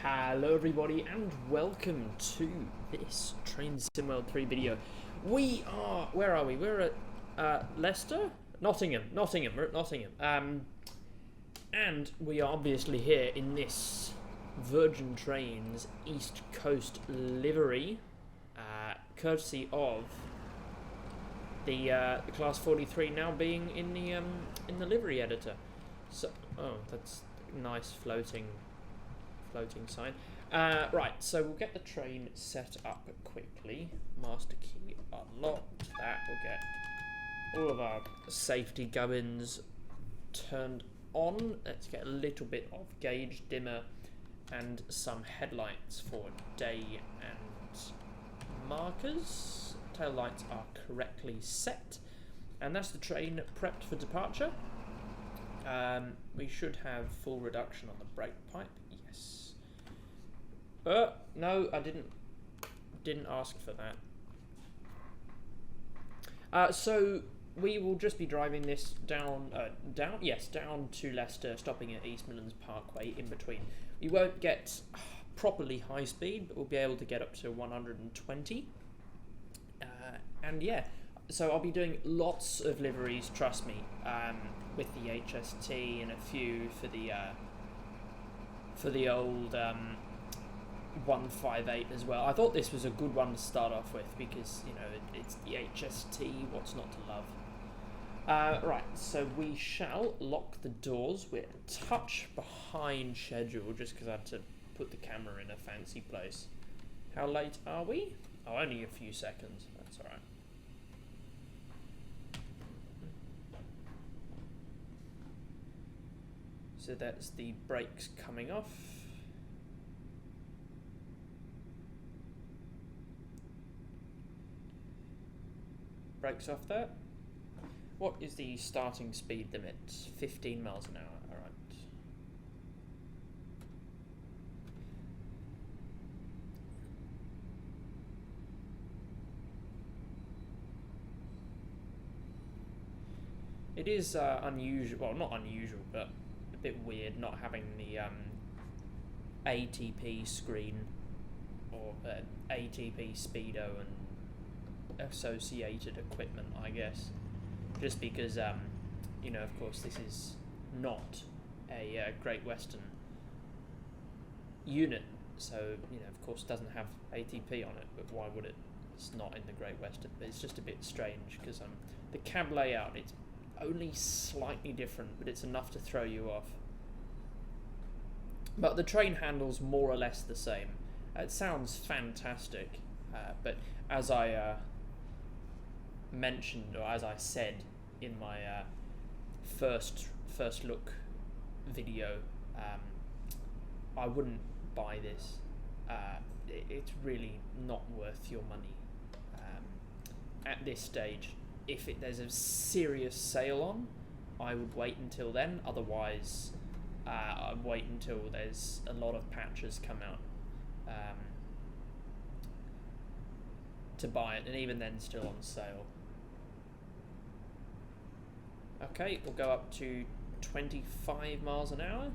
Hello everybody and welcome to this Train Sim World 3 video. We are, where are we? We're at Leicester? Nottingham. We're at Nottingham. And we are obviously here in this Virgin Trains East Coast livery, courtesy of the Class 43 now being in the livery editor. So, oh, that's nice floating sign. Right, so we'll get the train set up quickly. Master key unlocked. That will get all of our safety gubbins turned on. Let's get a little bit of gauge dimmer and some headlights for day and markers. Tail lights are correctly set, and that's the train prepped for departure. We should have full reduction on the brake pipe. Yes. No, I didn't ask for that. So we will just be driving this down to Leicester, stopping at East Midlands Parkway in between. We won't get properly high speed, but we'll be able to get up to 120. And yeah, so I'll be doing lots of liveries, trust me, with the HST and a few for the old 158 as well. I thought this was a good one to start off with because, you know, it's the HST, what's not to love. Right, so we shall lock the doors. We're a touch behind schedule just because I had to put the camera in a fancy place. How late are we? Oh, only a few seconds. That's alright. So that's the brakes coming off. Brakes off there. What is the starting speed limit? 15 miles an hour, alright. It is unusual, well, not unusual, but a bit weird not having the ATP screen or ATP speedo and associated equipment, I guess, just because you know, of course, this is not a Great Western unit, so, you know, of course, it doesn't have ATP on it, but why would it? It's not in the Great Western, but it's just a bit strange because the cab layout, it's only slightly different, but it's enough to throw you off. But the train handles more or less the same. It sounds fantastic, but as I mentioned, or as I said in my first look video, I wouldn't buy this. It's really not worth your money at this stage. If there's a serious sale on, I would wait until then. Otherwise, I'd wait until there's a lot of patches come out to buy it, and even then still on sale. Okay, we'll go up to 25 miles an hour.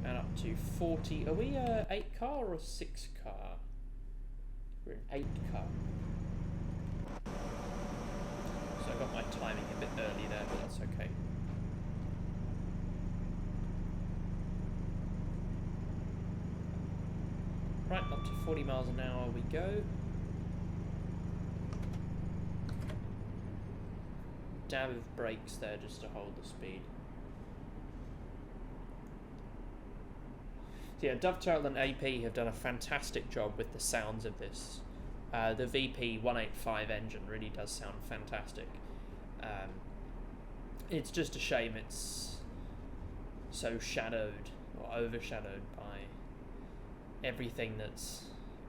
And up to 40. Are we a 8 car or a 6 car? We're an 8 car. So I got my timing a bit early there, but that's okay. Right, up to 40 miles an hour we go. Dab of brakes there just to hold the speed. So yeah, Dovetail and AP have done a fantastic job with the sounds of this. The VP 185 engine really does sound fantastic. It's just a shame it's so shadowed or overshadowed by everything that's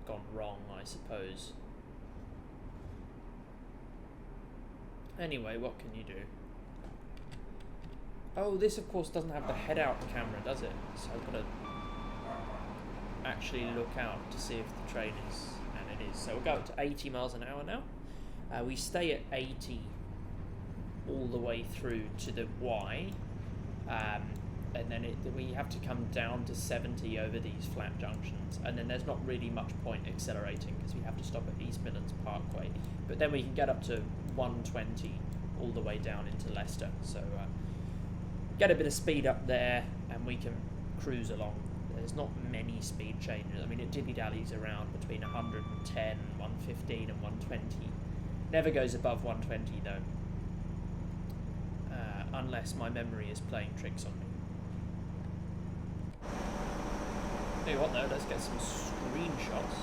gone wrong, I suppose. Anyway, what can you do? Oh, this of course doesn't have the head-out camera, does it? So I've got to actually look out to see if the train is, and it is. So we'll go up to 80 miles an hour now. We stay at 80 all the way through to the Y, and then we have to come down to 70 over these flat junctions, and then there's not really much point accelerating because we have to stop at East Midlands Parkway, but then we can get up to 120 all the way down into Leicester, so get a bit of speed up there and we can cruise along. There's not many speed changes. I mean, it dilly-dallies around between 110, 115 and 120. Never goes above 120 though, unless my memory is playing tricks on me. Tell you what though, let's get some screenshots.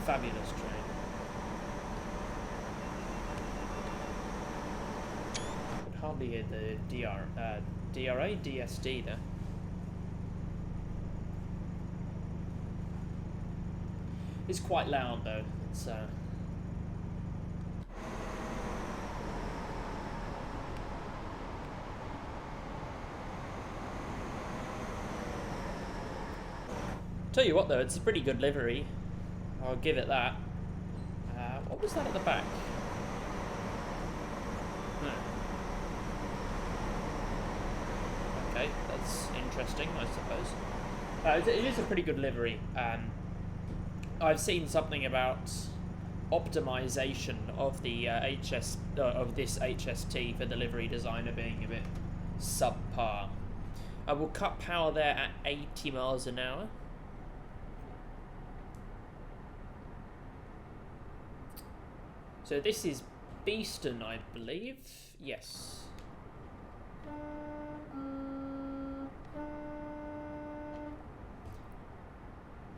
Fabulous train. I could hardly hear the DRA, DSD there. It's quite loud though. It's tell you what though, it's a pretty good livery. I'll give it that. What was that at the back? Okay, that's interesting, I suppose. It is a pretty good livery. I've seen something about optimization of the of this HST for the livery designer being a bit subpar. I will cut power there at 80 miles an hour. So this is Beeston, I believe. Yes.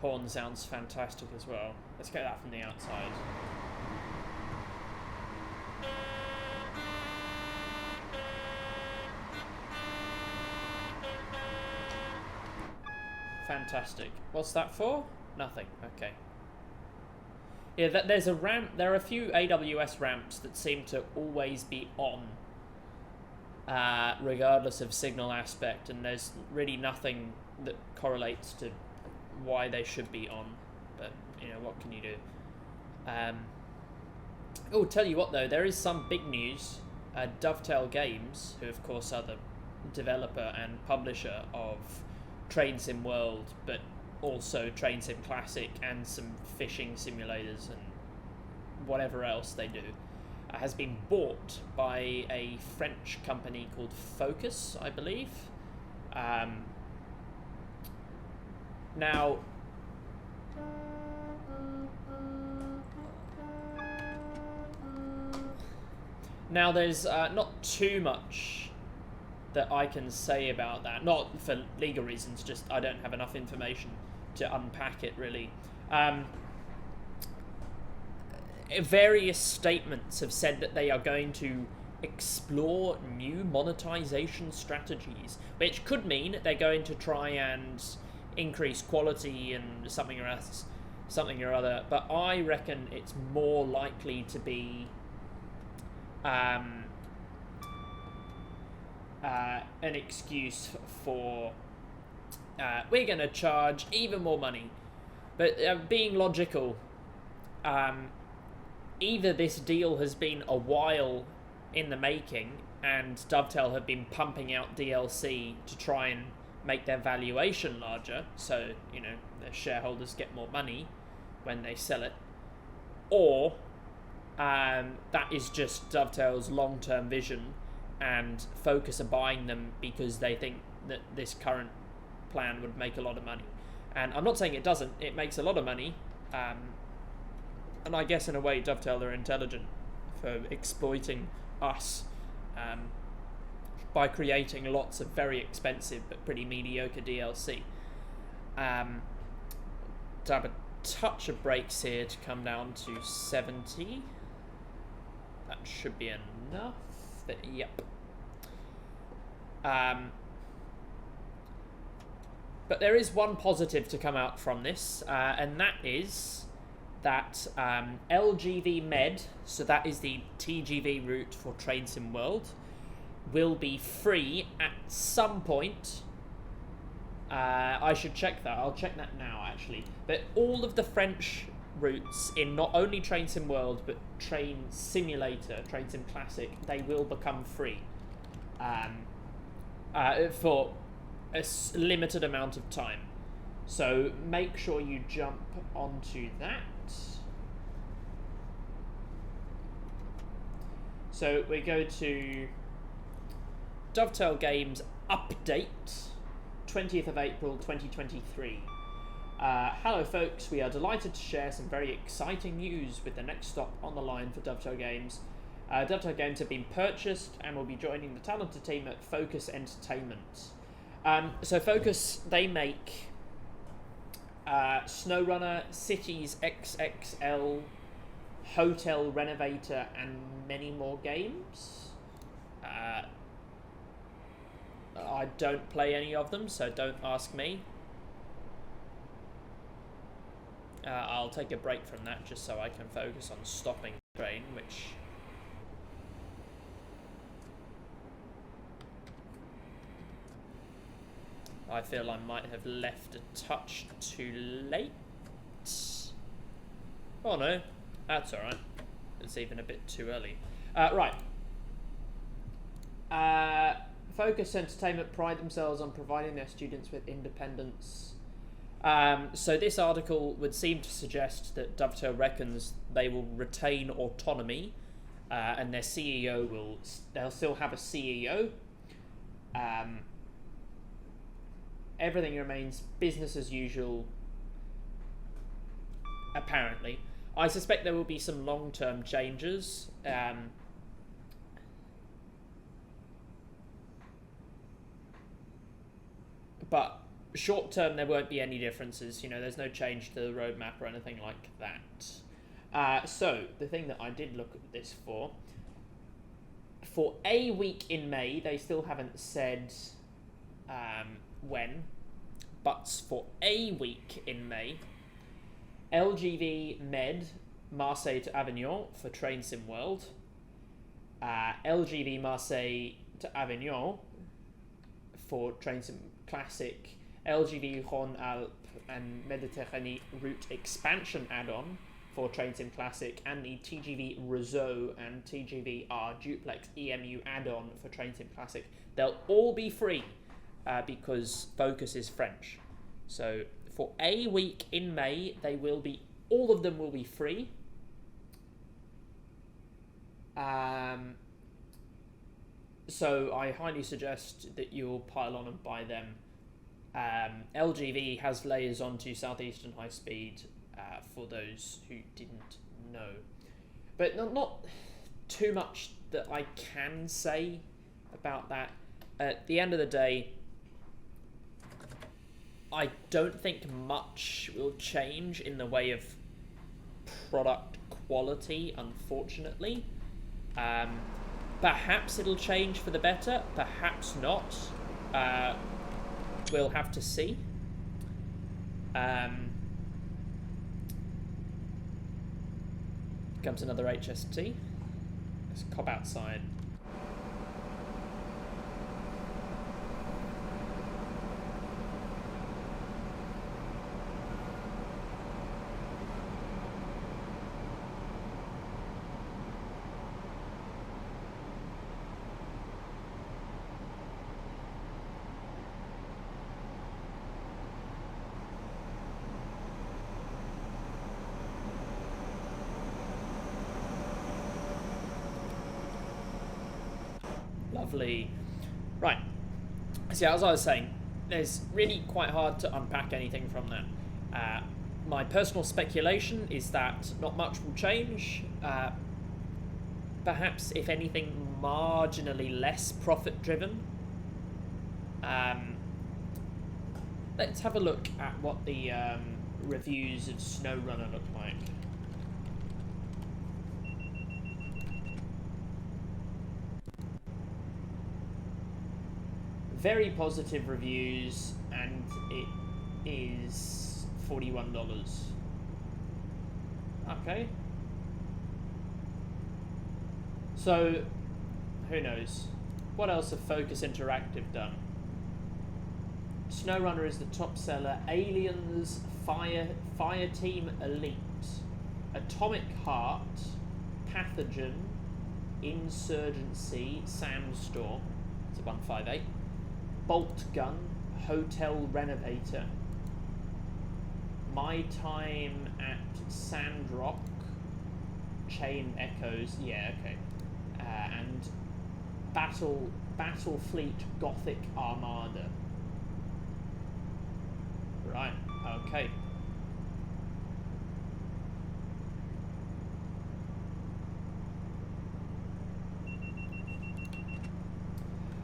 Horn sounds fantastic as well. Let's get that from the outside. Fantastic. What's that for? Nothing. Okay. Yeah, there's a ramp. There are a few AWS ramps that seem to always be on, regardless of signal aspect, and there's really nothing that correlates to why they should be on. But you know, what can you do? Oh, tell you what though, there is some big news. Dovetail Games, who of course are the developer and publisher of Train Sim World, but also Train Sim Classic and some fishing simulators and whatever else they do, has been bought by a French company called Focus, I believe. Now, there's not too much that I can say about that. Not for legal reasons, just I don't have enough information to unpack it, really. Various statements have said that they are going to explore new monetization strategies, which could mean they're going to try and increase quality and something or other, but I reckon it's more likely to be an excuse for we're going to charge even more money. But being logical, either this deal has been a while in the making and Dovetail have been pumping out DLC to try and make their valuation larger, so you know their shareholders get more money when they sell it, or that is just Dovetail's long-term vision and Focus are buying them because they think that this current plan would make a lot of money. And I'm not saying it doesn't, it makes a lot of money, and I guess in a way Dovetail are intelligent for exploiting us by creating lots of very expensive but pretty mediocre DLC. To have a touch of brakes here to come down to 70. That should be enough. Yep. But there is one positive to come out from this, and that is that LGV Med, so that is the TGV route for Train Sim World, will be free at some point. I should check that. I'll check that now, actually. But all of the French routes in not only Train Sim World, but Train Simulator, Train Sim Classic, they will become free. For a limited amount of time. So make sure you jump onto that. So we go to Dovetail Games Update, 20th of April 2023. Hello folks, we are delighted to share some very exciting news with the next stop on the line for Dovetail Games. Dovetail Games have been purchased and will be joining the talented team at Focus Entertainment. So Focus, they make SnowRunner, Cities XXL, Hotel Renovator, and many more games. I don't play any of them, so don't ask me. I'll take a break from that just so I can focus on stopping the train, which... I feel I might have left a touch too late. Oh no, that's alright. It's even a bit too early. Right. Focus Entertainment pride themselves on providing their students with independence. So this article would seem to suggest that Dovetail reckons they will retain autonomy, and their CEO they'll still have a CEO. Everything remains business as usual, apparently. I suspect there will be some long-term changes. But short-term, there won't be any differences. You know, there's no change to the roadmap or anything like that. So, the thing that I did look at this for a week in May, they still haven't said when, but for a week in May, LGV Med, Marseille to Avignon for Train Sim World, LGV Marseille to Avignon for Train Sim Classic, LGV Rhône-Alpes and Méditerranée route expansion add-on for Train Sim Classic, and the TGV Réseau and TGV R Duplex EMU add-on for Train Sim Classic. They'll all be free because Focus is French. So for a week in May, all of them will be free. So I highly suggest that you'll pile on and buy them. LGV has liaison to Southeastern High Speed, for those who didn't know. But not too much that I can say about that. At the end of the day, I don't think much will change in the way of product quality, unfortunately. Perhaps it'll change for the better, perhaps not. We'll have to see. Comes another HST. Let's cop outside. Lovely. Right. So as I was saying, there's really quite hard to unpack anything from that. My personal speculation is that not much will change. Perhaps, if anything, marginally less profit-driven. Let's have a look at what the reviews of SnowRunner look like. Very positive reviews, and it is $41. Okay. So, who knows? What else have Focus Interactive done? SnowRunner is the top seller. Aliens, Fireteam Elite, Atomic Heart, Pathogen, Insurgency, Sandstorm, it's a 158, Bolt Gun, Hotel Renovator, My Time at Sandrock, Chain Echoes, yeah, okay, and Battlefleet Gothic Armada. Right, okay.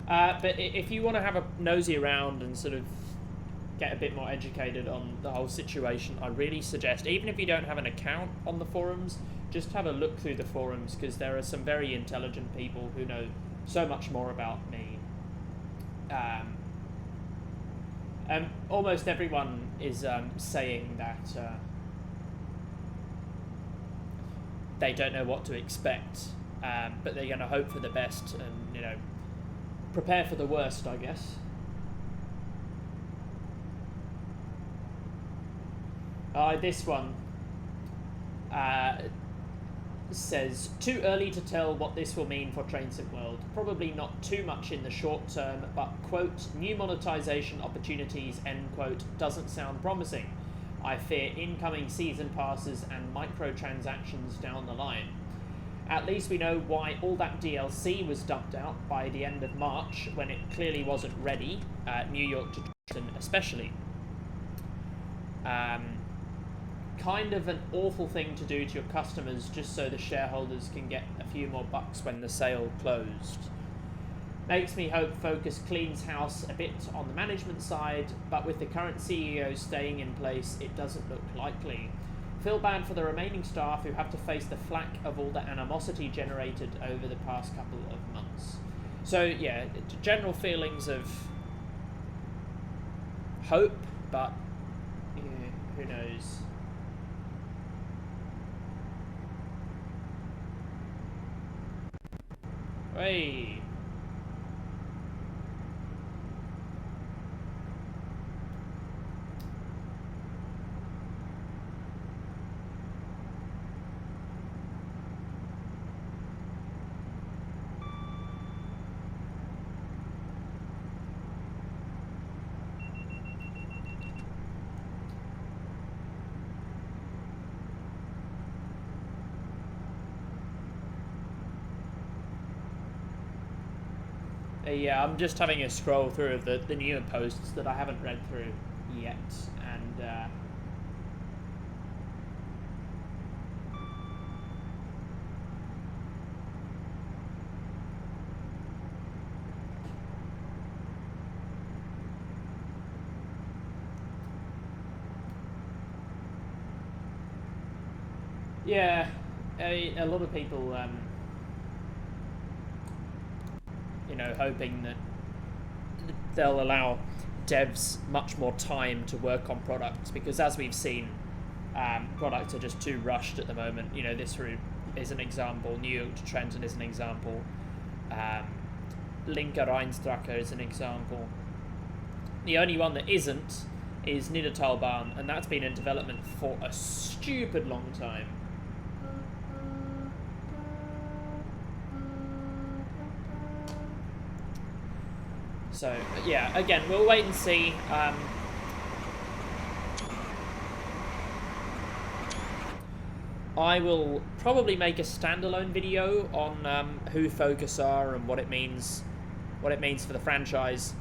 But if you want to have a nosy around and sort of get a bit more educated on the whole situation, I really suggest, even if you don't have an account on the forums, just have a look through the forums, because there are some very intelligent people who know so much more about me. Almost everyone is saying that they don't know what to expect, but they're going to hope for the best and, you know, prepare for the worst, I guess. This one says, too early to tell what this will mean for Train Sim World. Probably not too much in the short term, but, quote, new monetization opportunities, end quote, doesn't sound promising. I fear incoming season passes and microtransactions down the line. At least we know why all that DLC was dumped out by the end of March, when it clearly wasn't ready, New York to Boston especially. Kind of an awful thing to do to your customers just so the shareholders can get a few more bucks when the sale closed. Makes me hope Focus cleans house a bit on the management side, but with the current CEO staying in place, it doesn't look likely. Feel bad for the remaining staff who have to face the flack of all the animosity generated over the past couple of months. So yeah, general feelings of hope, but yeah, who knows. Hey. Yeah, I'm just having a scroll through of the newer posts that I haven't read through yet, and yeah, a lot of people you know, hoping that they'll allow devs much more time to work on products, because as we've seen, products are just too rushed at the moment. You know, this route is an example, New York to Trenton is an example, Linker Rheinstrache is an example. The only one that isn't is Niedertalbahn, and that's been in development for a stupid long time. So, yeah, again, we'll wait and see. I will probably make a standalone video on who Focus are and what it means for the franchise.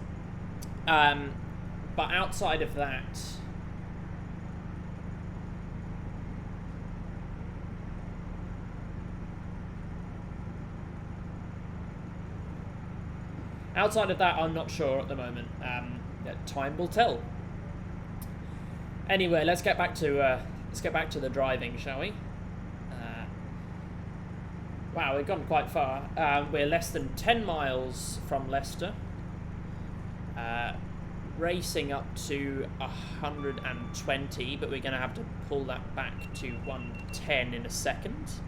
But outside of that, I'm not sure at the moment. Time will tell. Anyway, let's get back to the driving, shall we? Wow, we've gone quite far. We're less than 10 miles from Leicester. Racing up to 120, but we're going to have to pull that back to 110 in a second. . . . . . . . . . . . . . . . . . . . . . . . . . . . . . . . . . . . . . . . . . . . . . . . . . . . . . . . . . .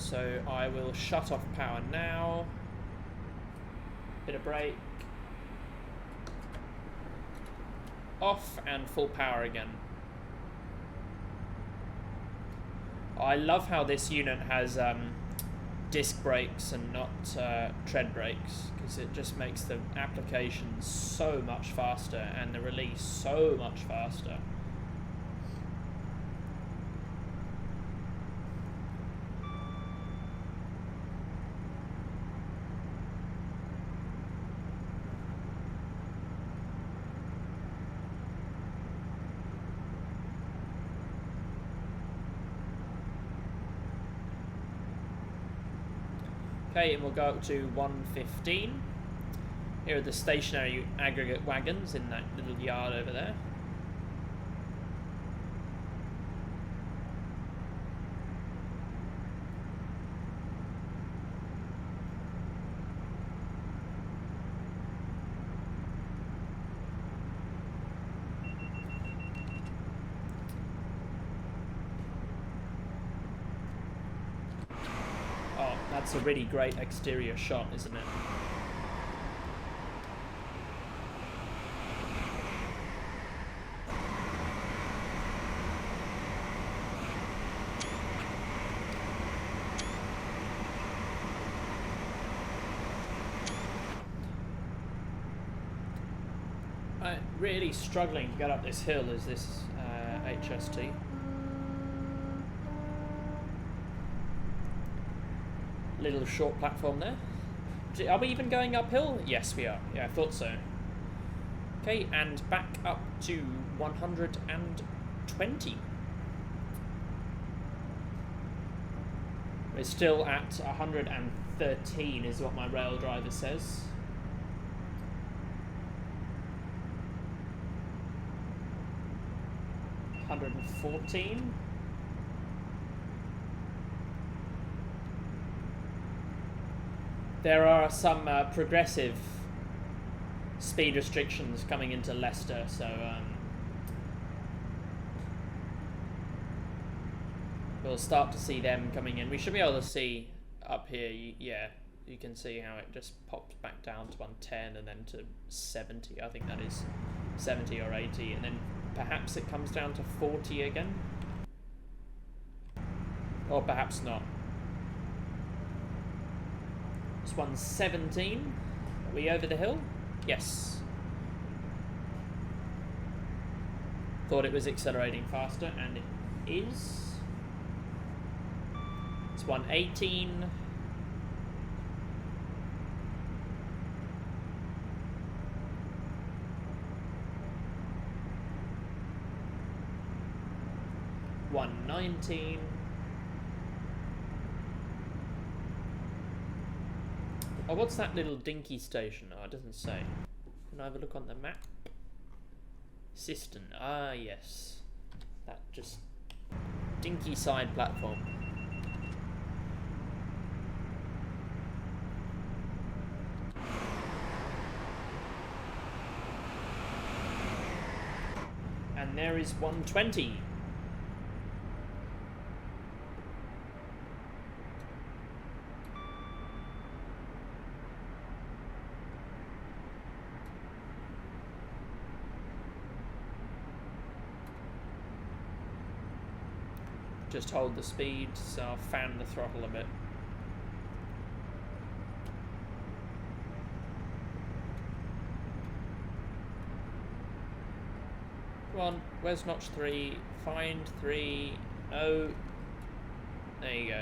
so I will shut off power now. Bit of brake. Off and full power again. I love how this unit has disc brakes and not tread brakes, because it just makes the application so much faster and the release so much faster. Okay, and we'll go up to 115. Here are the stationary aggregate wagons in that little yard over there. That's a really great exterior shot, isn't it? I'm really struggling to get up this hill as this HST. Little short platform there. Are we even going uphill? Yes, we are. Yeah, I thought so. Okay, and back up to 120. We're still at 113 is what my rail driver says. $114. There are some progressive speed restrictions coming into Leicester, so we'll start to see them coming in. We should be able to see up here, yeah, you can see how it just pops back down to 110 and then to 70. I think that is 70 or 80, and then perhaps it comes down to 40 again. Or perhaps not. It's 117. Are we over the hill? Yes. Thought it was accelerating faster, and it is. It's 118. $119. Oh, what's that little dinky station? Oh, it doesn't say. Can I have a look on the map? Beeston. Ah, yes. That just dinky side platform. And there is 120. Just hold the speed, so I'll fan the throttle a bit. Come on, where's notch 3? Find 3. Oh. There you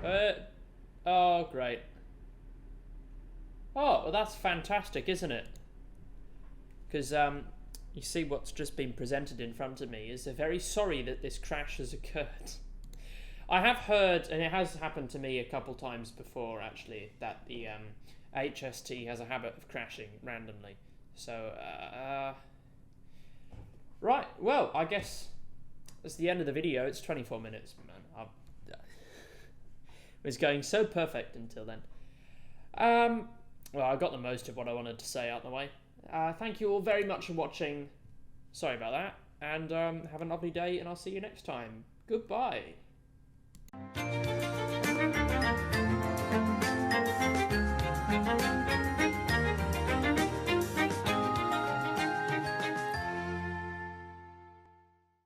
go. Oh, great. Oh, well that's fantastic, isn't it? Because you see what's just been presented in front of me is they're very sorry that this crash has occurred. I have heard, and it has happened to me a couple times before actually, that the HST has a habit of crashing randomly. So, right, well, I guess that's the end of the video. It's 24 minutes, man. It was going so perfect until then. Well, I got the most of what I wanted to say out of the way. Thank you all very much for watching. Sorry about that. And have a lovely day, and I'll see you next time. Goodbye.